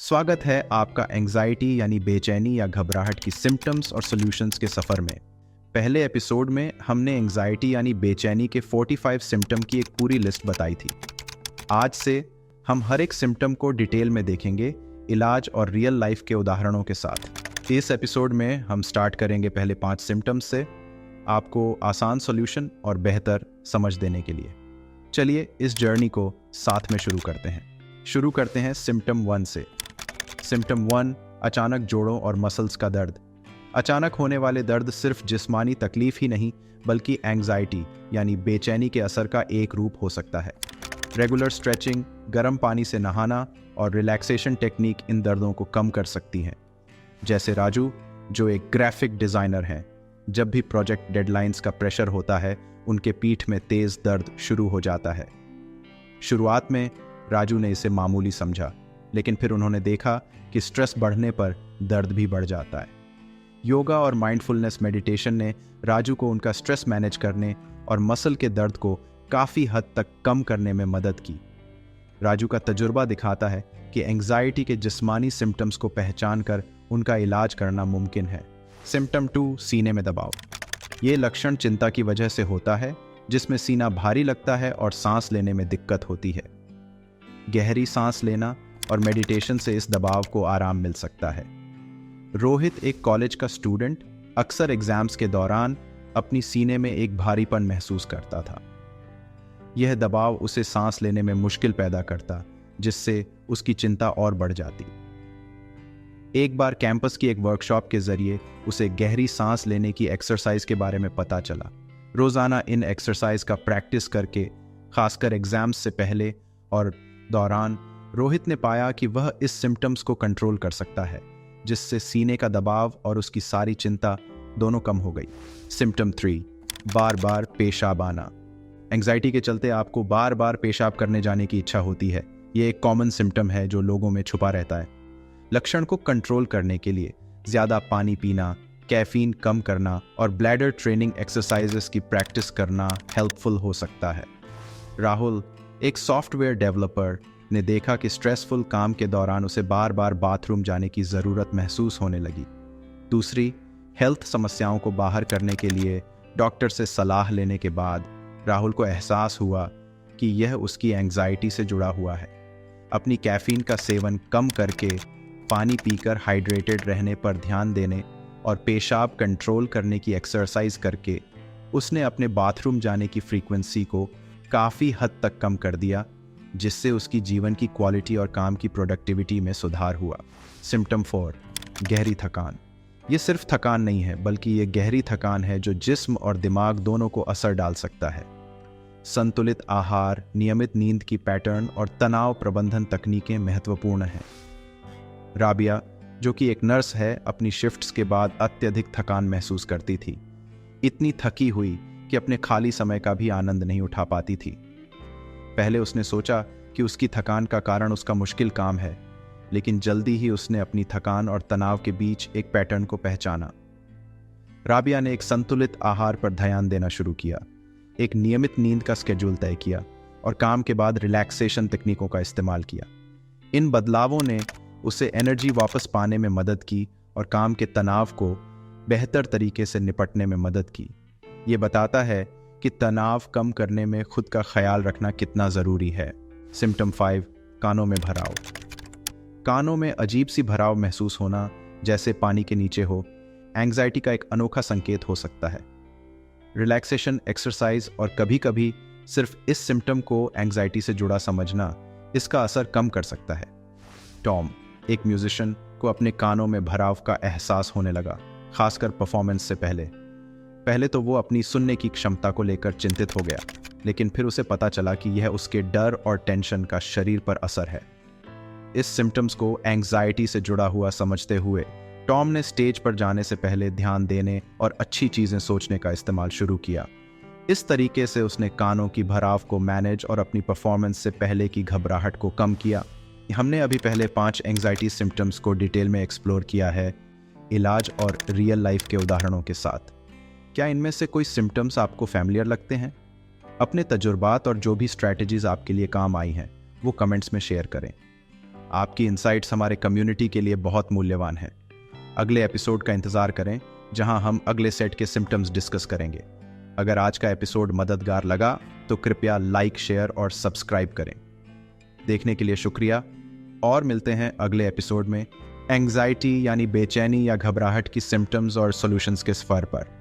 स्वागत है आपका एंजाइटी यानी बेचैनी या घबराहट की सिम्टम्स और सॉल्यूशंस के सफ़र में। पहले एपिसोड में हमने एंजाइटी यानी बेचैनी के 45 सिम्टम की एक पूरी लिस्ट बताई थी। आज से हम हर एक सिम्टम को डिटेल में देखेंगे, इलाज और रियल लाइफ के उदाहरणों के साथ। इस एपिसोड में हम स्टार्ट करेंगे पहले 5 सिम्टम्स से, आपको आसान सॉल्यूशन और बेहतर समझ देने के लिए। चलिए इस जर्नी को साथ में शुरू करते हैं। शुरू करते हैं सिम्टम 1 से। सिम्टम 1, अचानक जोड़ों और मसल्स का दर्द। अचानक होने वाले दर्द सिर्फ जिस्मानी तकलीफ ही नहीं बल्कि एंग्जाइटी यानी बेचैनी के असर का एक रूप हो सकता है। रेगुलर स्ट्रेचिंग, गर्म पानी से नहाना और रिलैक्सेशन टेक्निक इन दर्दों को कम कर सकती हैं। जैसे राजू, जो एक ग्राफिक डिज़ाइनर हैं, जब भी प्रोजेक्ट डेडलाइंस का प्रेशर होता है उनके पीठ में तेज़ दर्द शुरू हो जाता है। शुरुआत में राजू ने इसे मामूली समझा, लेकिन फिर उन्होंने देखा कि स्ट्रेस बढ़ने पर दर्द भी बढ़ जाता है। योगा और माइंडफुलनेस मेडिटेशन ने राजू को उनका स्ट्रेस मैनेज करने और मसल के दर्द को काफ़ी हद तक कम करने में मदद की। राजू का तजुर्बा दिखाता है कि एंग्जाइटी के जिस्मानी सिम्टम्स को पहचान कर उनका इलाज करना मुमकिन है। सिम्टम 2, सीने में दबाव। ये लक्षण चिंता की वजह से होता है, जिसमें सीना भारी लगता है और सांस लेने में दिक्कत होती है। गहरी सांस लेना और मेडिटेशन से इस दबाव को आराम मिल सकता है। रोहित, एक कॉलेज का स्टूडेंट, अक्सर एग्जाम्स के दौरान अपनी सीने में एक भारीपन महसूस करता था। यह दबाव उसे सांस लेने में मुश्किल पैदा करता, जिससे उसकी चिंता और बढ़ जाती। एक बार कैंपस की एक वर्कशॉप के जरिए उसे गहरी सांस लेने की एक्सरसाइज के बारे में पता चला। रोजाना इन एक्सरसाइज का प्रैक्टिस करके, खासकर एग्जाम्स से पहले और दौरान, रोहित ने पाया कि वह इस सिम्टम्स को कंट्रोल कर सकता है, जिससे सीने का दबाव और उसकी सारी चिंता दोनों कम हो गई। सिम्टम 3, बार बार पेशाब आना। एंग्जाइटी के चलते आपको बार बार पेशाब करने जाने की इच्छा होती है। ये एक कॉमन सिम्टम है जो लोगों में छुपा रहता है। लक्षण को कंट्रोल करने के लिए ज़्यादा पानी पीना, कैफीन कम करना और ब्लैडर ट्रेनिंग एक्सरसाइजेस की प्रैक्टिस करना हेल्पफुल हो सकता है। राहुल, एक सॉफ्टवेयर डेवलपर, ने देखा कि स्ट्रेसफुल काम के दौरान उसे बार बार बाथरूम जाने की ज़रूरत महसूस होने लगी। दूसरी, हेल्थ समस्याओं को बाहर करने के लिए डॉक्टर से सलाह लेने के बाद राहुल को एहसास हुआ कि यह उसकी एंग्जाइटी से जुड़ा हुआ है। अपनी कैफीन का सेवन कम करके, पानी पीकर हाइड्रेटेड रहने पर ध्यान देने और पेशाब कंट्रोल करने की एक्सरसाइज करके उसने अपने बाथरूम जाने की फ्रीक्वेंसी को काफ़ी हद तक कम कर दिया, जिससे उसकी जीवन की क्वालिटी और काम की प्रोडक्टिविटी में सुधार हुआ। सिम्टम 4, गहरी थकान। ये सिर्फ थकान नहीं है, बल्कि ये गहरी थकान है जो जिस्म और दिमाग दोनों को असर डाल सकता है। संतुलित आहार, नियमित नींद की पैटर्न और तनाव प्रबंधन तकनीकें महत्वपूर्ण हैं। राबिया, जो कि एक नर्स है, अपनी शिफ्ट्स के बाद अत्यधिक थकान महसूस करती थी। इतनी थकी हुई कि अपने खाली समय का भी आनंद नहीं उठा पाती थी। पहले उसने सोचा कि उसकी थकान का कारण उसका मुश्किल काम है, लेकिन जल्दी ही उसने अपनी थकान और तनाव के बीच एक पैटर्न को पहचाना। राबिया ने एक संतुलित आहार पर ध्यान देना शुरू किया, एक नियमित नींद का स्केड्यूल तय किया और काम के बाद रिलैक्सेशन तकनीकों का इस्तेमाल किया। इन बदलावों ने उसे एनर्जी वापस पाने में मदद की और काम के तनाव को बेहतर तरीके से निपटने में मदद की। ये बताता है कि तनाव कम करने में खुद का ख्याल रखना कितना ज़रूरी है। सिम्टम 5, कानों में भराव। कानों में अजीब सी भराव महसूस होना, जैसे पानी के नीचे हो, एंग्जाइटी का एक अनोखा संकेत हो सकता है। रिलैक्सेशन एक्सरसाइज और कभी कभी सिर्फ इस सिम्टम को एंग्जाइटी से जुड़ा समझना इसका असर कम कर सकता है। टॉम, एक म्यूजिशियन, को अपने कानों में भराव का एहसास होने लगा, खासकर परफॉर्मेंस से पहले तो वो अपनी सुनने की क्षमता को लेकर चिंतित हो गया, लेकिन फिर उसे पता चला कि यह उसके डर और टेंशन का शरीर पर असर है। इस सिम्टम्स को एंग्जाइटी से जुड़ा हुआ समझते हुए टॉम ने स्टेज पर जाने से पहले ध्यान देने और अच्छी चीज़ें सोचने का इस्तेमाल शुरू किया। इस तरीके से उसने कानों की भराव को मैनेज और अपनी परफॉर्मेंस से पहले की घबराहट को कम किया। हमने अभी पहले 5 एंग्जाइटी सिम्टम्स को डिटेल में एक्सप्लोर किया है, इलाज और रियल लाइफ के उदाहरणों के साथ। क्या इनमें से कोई सिम्टम्स आपको फैमिलियर लगते हैं? अपने तजुर्बात और जो भी स्ट्रैटेजीज आपके लिए काम आई हैं, वो कमेंट्स में शेयर करें। आपकी इंसाइट्स हमारे कम्युनिटी के लिए बहुत मूल्यवान हैं। अगले एपिसोड का इंतज़ार करें, जहां हम अगले सेट के सिम्टम्स डिस्कस करेंगे। अगर आज का एपिसोड मददगार लगा तो कृपया लाइक, शेयर और सब्सक्राइब करें। देखने के लिए शुक्रिया और मिलते हैं अगले एपिसोड में एंग्जाइटी यानी बेचैनी या घबराहट की सिम्टम्स और सॉल्यूशंस के सफ़र पर।